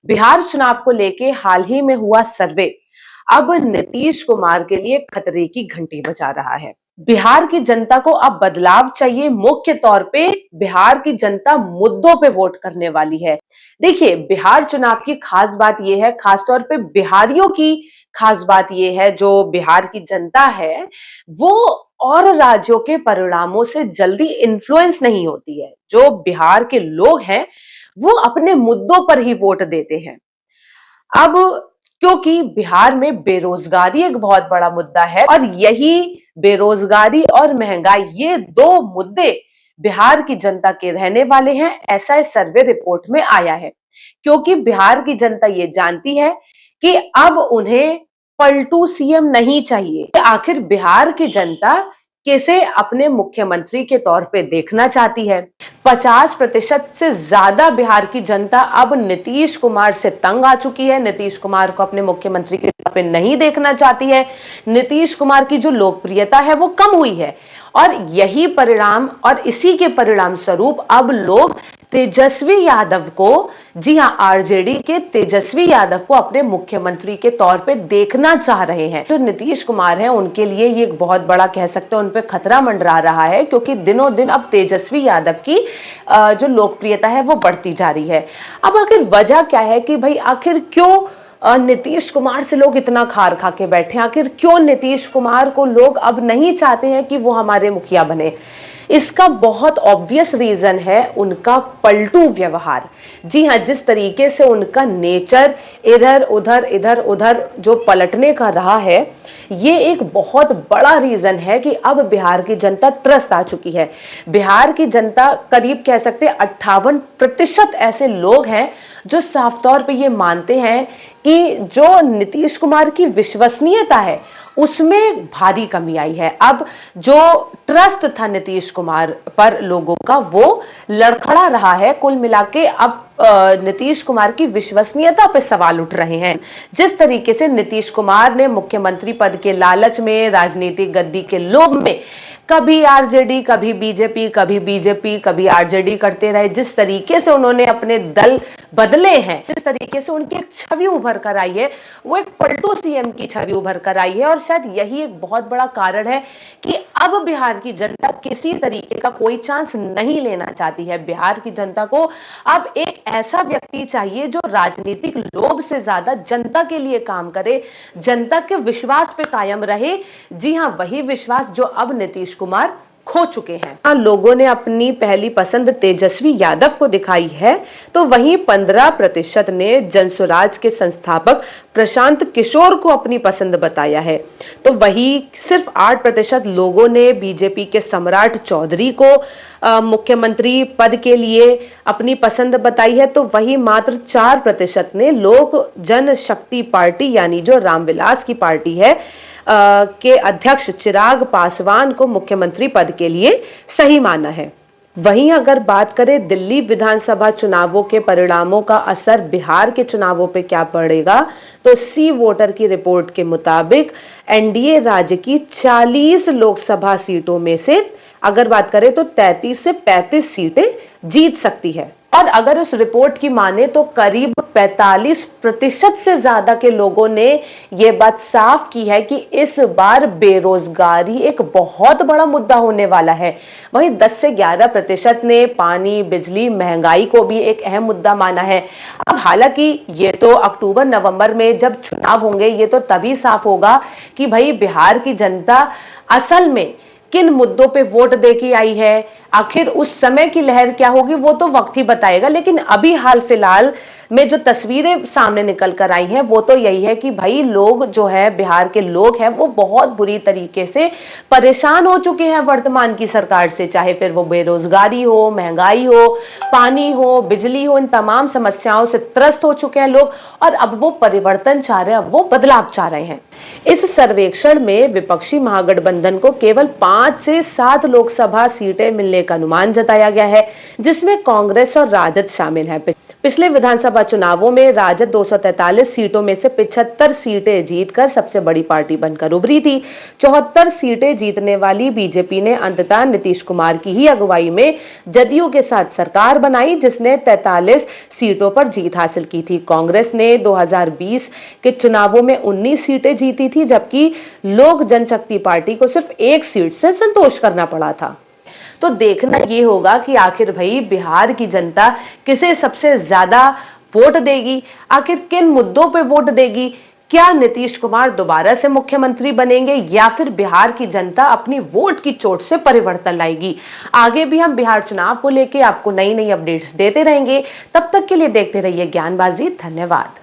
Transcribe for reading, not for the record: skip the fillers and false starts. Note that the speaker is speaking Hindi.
बिहार चुनाव को लेके हाल ही में हुआ सर्वे अब नीतीश कुमार के लिए खतरे की घंटी बजा रहा है। बिहार की जनता को अब बदलाव चाहिए। मुख्य तौर पे बिहार की जनता मुद्दों पे वोट करने वाली है। देखिए, बिहार चुनाव की खास बात यह है, खासतौर पे बिहारियों की खास बात यह है, जो बिहार की जनता है वो और राज्यों के परिणामों से जल्दी इन्फ्लुएंस नहीं होती है। जो बिहार के लोग हैं वो अपने मुद्दों पर ही वोट देते हैं। अब क्योंकि बिहार में बेरोजगारी एक बहुत बड़ा मुद्दा है और यही बेरोजगारी और महंगाई, ये दो मुद्दे बिहार की जनता के रहने वाले हैं, ऐसा इस सर्वे रिपोर्ट में आया है। क्योंकि बिहार की जनता ये जानती है कि अब उन्हें पलटू सीएम नहीं चाहिए। आखिर बिहार की जनता किसे अपने मुख्यमंत्री के तौर पे देखना चाहती है। 50% से ज्यादा बिहार की जनता अब नीतीश कुमार से तंग आ चुकी है, नीतीश कुमार को अपने मुख्यमंत्री के तौर पे नहीं देखना चाहती है। नीतीश कुमार की जो लोकप्रियता है वो कम हुई है और यही परिणाम और इसी के परिणाम स्वरूप अब लोग तेजस्वी यादव को, जी हां, आरजेडी के तेजस्वी यादव को अपने मुख्यमंत्री के तौर पे देखना चाह रहे हैं। जो नीतीश कुमार हैं उनके लिए ये एक बहुत बड़ा, कह सकते हैं, उन पे खतरा मंडरा रहा है, क्योंकि दिनों दिन अब तेजस्वी यादव की जो लोकप्रियता है वो बढ़ती जा रही है। अब आखिर वजह क्या है कि भाई आखिर क्यों नीतीश कुमार से लोग इतना खार खा के बैठे, आखिर क्यों नीतीश कुमार को लोग अब नहीं चाहते हैं कि वो हमारे मुखिया बने। इसका बहुत ऑब्वियस रीजन है उनका पलटू व्यवहार। जी हां, जिस तरीके से उनका नेचर इधर उधर जो पलटने का रहा है, ये एक बहुत बड़ा रीजन है कि अब बिहार की जनता त्रस्त आ चुकी है। बिहार की जनता, करीब कह सकते 58% ऐसे लोग हैं जो साफ तौर पे ये मानते हैं कि जो नीतीश कुमार की विश्वसनीयता है उसमें भारी कमी आई है। अब जो ट्रस्ट था नीतीश कुमार पर लोगों का वो लड़खड़ा रहा है। कुल मिलाके अब नीतीश कुमार की विश्वसनीयता पे सवाल उठ रहे हैं। जिस तरीके से नीतीश कुमार ने मुख्यमंत्री पद के लालच में, राजनीतिक गद्दी के लोभ में कभी आरजेडी, कभी बीजेपी, कभी आरजेडी करते रहे, जिस तरीके से उन्होंने अपने दल बदले हैं, जिस तरीके से उनकी एक छवि उभर कर आई है, वो एक पलटू सीएम की छवि उभर कर आई है। और शायद यही एक बहुत बड़ा कारण है कि अब बिहार की जनता किसी तरीके का कोई चांस नहीं लेना चाहती है। बिहार की जनता को अब एक ऐसा व्यक्ति चाहिए जो राजनीतिक लोभ से ज्यादा जनता के लिए काम करे, जनता के विश्वास पे कायम रहे। जी हां, वही विश्वास जो अब नीतीश कुमार खो चुके हैं। लोगों ने अपनी पहली पसंद तेजस्वी यादव को दिखाई है, तो वहीं 15% ने जनसुराज के संस्थापक प्रशांत किशोर को अपनी पसंद बताया है। तो वहीं सिर्फ 8% लोगों ने बीजेपी के सम्राट चौधरी को मुख्यमंत्री पद के लिए अपनी पसंद बताई है। तो वहीं मात्र 4% ने लोक जनशक्ति पार्टी, यानी जो रामविलास की पार्टी है, के अध्यक्ष चिराग पासवान को मुख्यमंत्री पद के लिए सही माना है। वहीं अगर बात करें दिल्ली विधानसभा चुनावों के परिणामों का असर बिहार के चुनावों पे क्या पड़ेगा, तो सी वोटर की रिपोर्ट के मुताबिक एनडीए राज्य की 40 लोकसभा सीटों में से अगर बात करें तो 33 से 35 सीटें जीत सकती है। और अगर उस रिपोर्ट की माने तो करीब 45% से ज्यादा के लोगों ने यह बात साफ की है कि इस बार बेरोजगारी एक बहुत बड़ा मुद्दा होने वाला है। वहीं 10 से 11% ने पानी, बिजली, महंगाई को भी एक अहम मुद्दा माना है। अब हालांकि ये तो अक्टूबर नवंबर में जब चुनाव होंगे, ये तो तभी साफ होगा कि भाई बिहार की जनता असल में किन मुद्दों पे वोट दे के आई है। आखिर उस समय की लहर क्या होगी वो तो वक्त ही बताएगा। लेकिन अभी हाल फिलहाल में जो तस्वीरें सामने निकल कर आई हैं वो तो यही है कि भाई लोग जो है, बिहार के लोग हैं, वो बहुत बुरी तरीके से परेशान हो चुके हैं वर्तमान की सरकार से। चाहे फिर वो बेरोजगारी हो, महंगाई हो, पानी हो, बिजली हो, इन तमाम समस्याओं से त्रस्त हो चुके हैं लोग और अब वो परिवर्तन चाह रहे हैं, अब वो बदलाव चाह रहे हैं। इस सर्वेक्षण में विपक्षी महागठबंधन को केवल 5 से 7 लोकसभा सीटें मिलने का अनुमान जताया गया है, जिसमें कांग्रेस और राजद शामिल है। पिछले विधानसभा चुनावों में राजद 243 सीटों में से 75 सीटें जीतकर सबसे बड़ी पार्टी बनकर उभरी थी। 74 सीटें जीतने वाली बीजेपी ने अंततः नीतीश कुमार की ही अगुवाई में जदयू के साथ सरकार बनाई, जिसने 43 सीटों पर जीत हासिल की थी। कांग्रेस ने 2020 के चुनावों में 19 सीटें जीती थी, जबकि लोक जनशक्ति पार्टी को सिर्फ 1 सीट से संतोष करना पड़ा था। तो देखना ये होगा कि आखिर भाई बिहार की जनता किसे सबसे ज्यादा वोट देगी, आखिर किन मुद्दों पे वोट देगी। क्या नीतीश कुमार दोबारा से मुख्यमंत्री बनेंगे या फिर बिहार की जनता अपनी वोट की चोट से परिवर्तन लाएगी। आगे भी हम बिहार चुनाव को लेकर आपको नई नई अपडेट्स देते रहेंगे। तब तक के लिए देखते रहिए ज्ञानबाजी। धन्यवाद।